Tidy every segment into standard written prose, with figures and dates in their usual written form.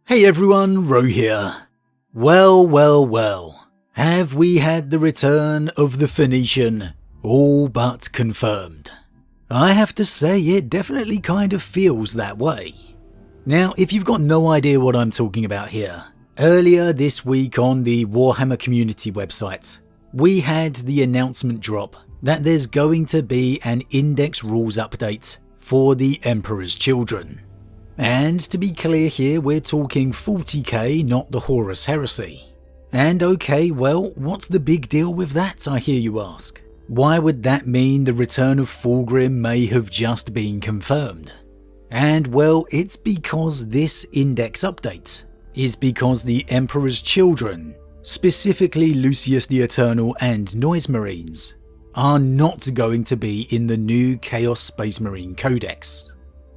Hey everyone, Rho here. Well, have we had the return of the Phoenician all but confirmed? I have to say it definitely kind of feels that way. Now, if you've got no idea what I'm talking about here, earlier this week on the Warhammer community website, we had the announcement drop that there's going to be an index rules update for the Emperor's Children. And to be clear here, we're talking 40k, not the Horus Heresy. And okay, well, what's the big deal with that, I hear you ask? Why would that mean the return of Fulgrim may have just been confirmed? And well, it's because this index update is because the Emperor's Children, specifically Lucius the Eternal and Noise Marines, are not going to be in the new Chaos Space Marine Codex.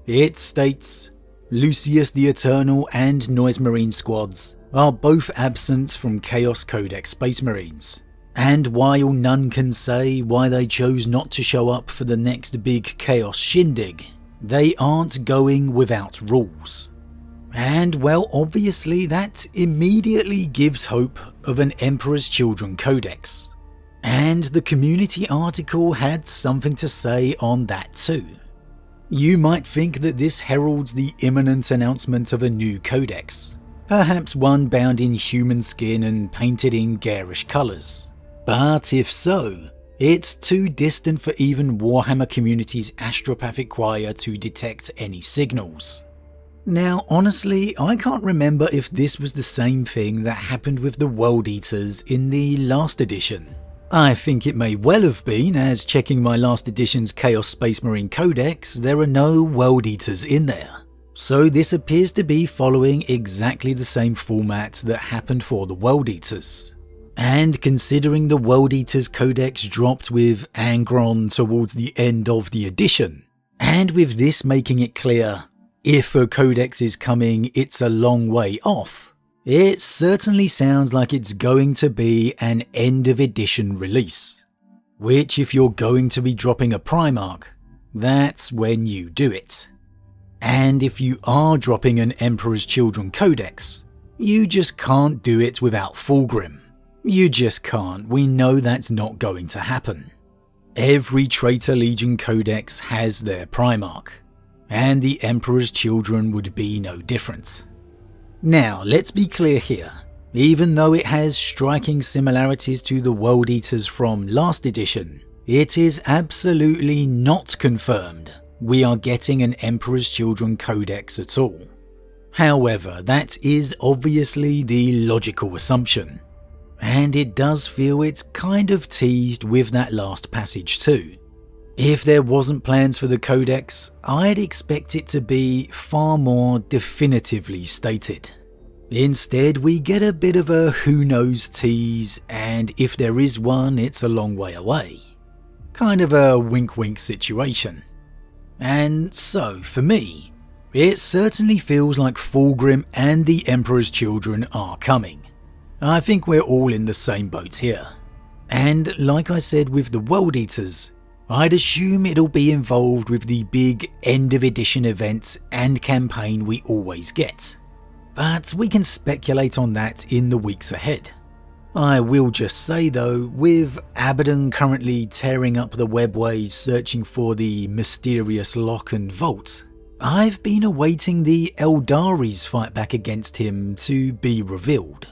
It states, Lucius the Eternal and Noise Marine squads are both absent from Chaos Codex Space Marines, and while none can say why they chose not to show up for the next big Chaos shindig, they aren't going without rules. And well, obviously that immediately gives hope of an Emperor's Children Codex, and the community article had something to say on that too. You might think that this heralds the imminent announcement of a new codex, perhaps one bound in human skin and painted in garish colours. But if so, it's too distant for even Warhammer community's astropathic choir to detect any signals. Now honestly, I can't remember if this was the same thing that happened with the World Eaters in the last edition. I think it may well have been, as checking my last edition's Chaos Space Marine Codex, there are no World Eaters in there. So this appears to be following exactly the same format that happened for the World Eaters. And considering the World Eaters Codex dropped with Angron towards the end of the edition, and with this making it clear, if a Codex is coming, it's a long way off, it certainly sounds like it's going to be an end of edition release. Which, if you're going to be dropping a Primarch, that's when you do it. And if you are dropping an Emperor's Children Codex, you just can't do it without Fulgrim. You just can't, we know that's not going to happen. Every Traitor Legion Codex has their Primarch, and the Emperor's Children would be no different. Now, let's be clear here, even though it has striking similarities to the World Eaters from last edition, it is absolutely not confirmed we are getting an Emperor's Children Codex at all. However, that is obviously the logical assumption, and it does feel it's kind of teased with that last passage too. If there wasn't plans for the Codex, I'd expect it to be far more definitively stated. Instead, we get a bit of a who knows tease, and if there is one, it's a long way away. Kind of a wink-wink situation. And so, for me, it certainly feels like Fulgrim and the Emperor's Children are coming. I think we're all in the same boat here. And like I said with the World Eaters, I'd assume it'll be involved with the big end of edition event and campaign we always get. But we can speculate on that in the weeks ahead. I will just say though, with Abaddon currently tearing up the webways searching for the mysterious lock and vault, I've been awaiting the Eldari's fight back against him to be revealed,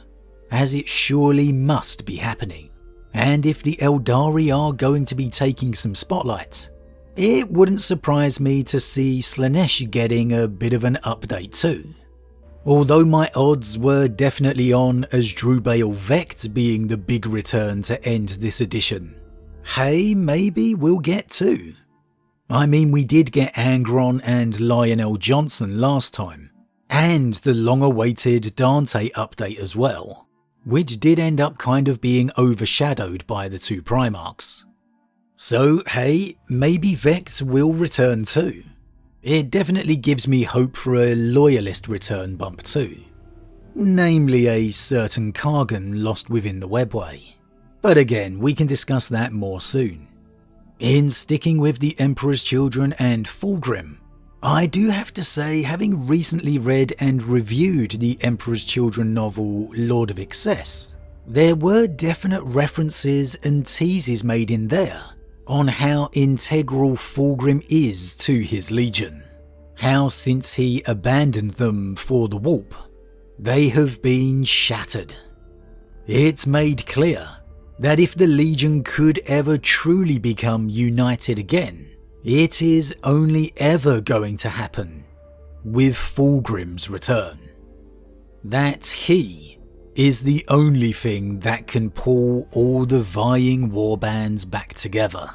as it surely must be happening. And if the Eldari are going to be taking some spotlight, it wouldn't surprise me to see Slaanesh getting a bit of an update too. Although my odds were definitely on Asdrubal Vect being the big return to end this edition, hey, maybe we'll get two. I mean, we did get Angron and Lionel Johnson last time, and the long-awaited Dante update as well, which did end up kind of being overshadowed by the two Primarchs. So hey, maybe Vect will return too. It definitely gives me hope for a Loyalist return bump too. Namely a certain Kargan lost within the webway. But again, we can discuss that more soon. In sticking with the Emperor's Children and Fulgrim, I do have to say, having recently read and reviewed the Emperor's Children novel Lord of Excess, there were definite references and teases made in there on how integral Fulgrim is to his legion. How since he abandoned them for the warp, they have been shattered. It's made clear that if the legion could ever truly become united again, it is only ever going to happen with Fulgrim's return. That he is the only thing that can pull all the vying warbands back together,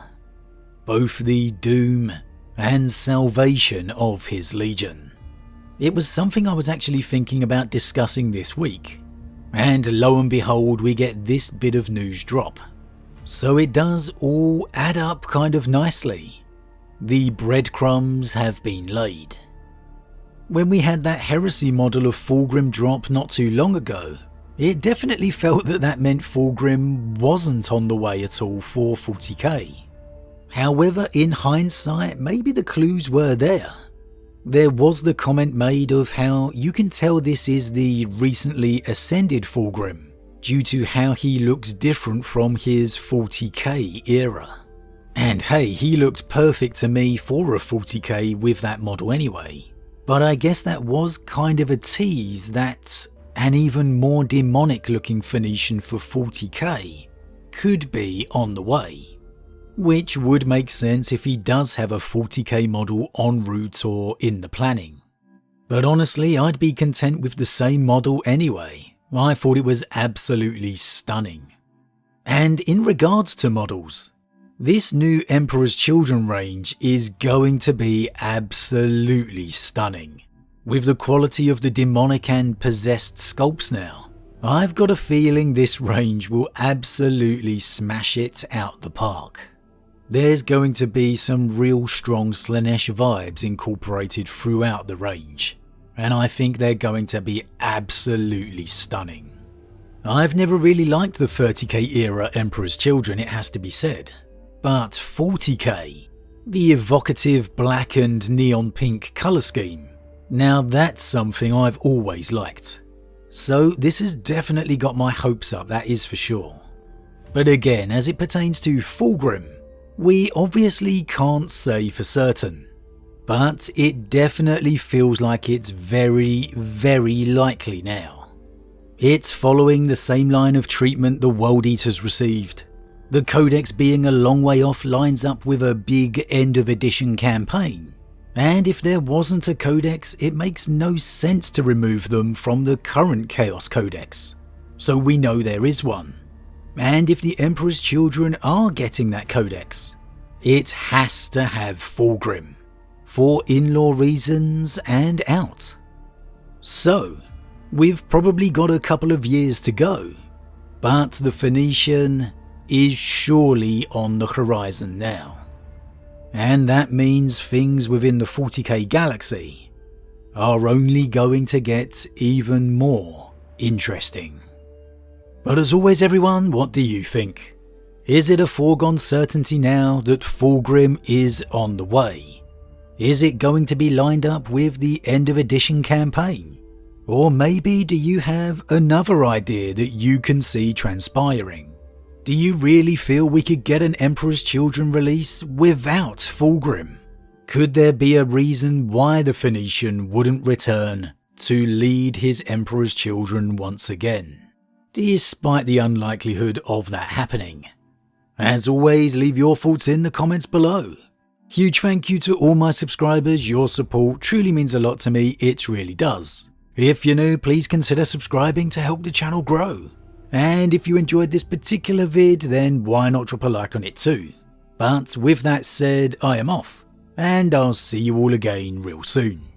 both the doom and salvation of his legion. It was something I was actually thinking about discussing this week, and lo and behold we get this bit of news drop. So it does all add up kind of nicely. The breadcrumbs have been laid. When we had that heresy model of Fulgrim drop not too long ago, it definitely felt that that meant Fulgrim wasn't on the way at all for 40k. However, in hindsight, maybe the clues were there. There was the comment made of how you can tell this is the recently ascended Fulgrim due to how he looks different from his 40k era. And hey, he looked perfect to me for a 40k with that model anyway. But I guess that was kind of a tease that an even more demonic looking Phoenician for 40k could be on the way. Which would make sense if he does have a 40k model en route or in the planning. But honestly, I'd be content with the same model anyway. I thought it was absolutely stunning. And in regards to models, this new Emperor's Children range is going to be absolutely stunning. With the quality of the demonic and possessed sculpts now, I've got a feeling this range will absolutely smash it out the park. There's going to be some real strong Slaanesh vibes incorporated throughout the range, and I think they're going to be absolutely stunning. I've never really liked the 30k era Emperor's Children, it has to be said. But 40k, the evocative black and neon pink colour scheme, now that's something I've always liked. So this has definitely got my hopes up, that is for sure. But again, as it pertains to Fulgrim, we obviously can't say for certain. But it definitely feels like it's very, very likely now. It's following the same line of treatment the World Eaters received. The Codex being a long way off lines up with a big end of edition campaign, and if there wasn't a Codex, it makes no sense to remove them from the current Chaos Codex, so we know there is one. And if the Emperor's Children are getting that Codex, it has to have Fulgrim, for in-law reasons and out. So, we've probably got a couple of years to go, but the Phoenician is surely on the horizon now. And that means things within the 40k galaxy are only going to get even more interesting. But as always everyone, what do you think? Is it a foregone certainty now that Fulgrim is on the way? Is it going to be lined up with the end of edition campaign? Or maybe do you have another idea that you can see transpiring? Do you really feel we could get an Emperor's Children release without Fulgrim? Could there be a reason why the Phoenician wouldn't return to lead his Emperor's Children once again, despite the unlikelihood of that happening? As always, leave your thoughts in the comments below. Huge thank you to all my subscribers, your support truly means a lot to me, it really does. If you're new, please consider subscribing to help the channel grow. And if you enjoyed this particular vid, then why not drop a like on it too. But with that said, I am off, and I'll see you all again real soon.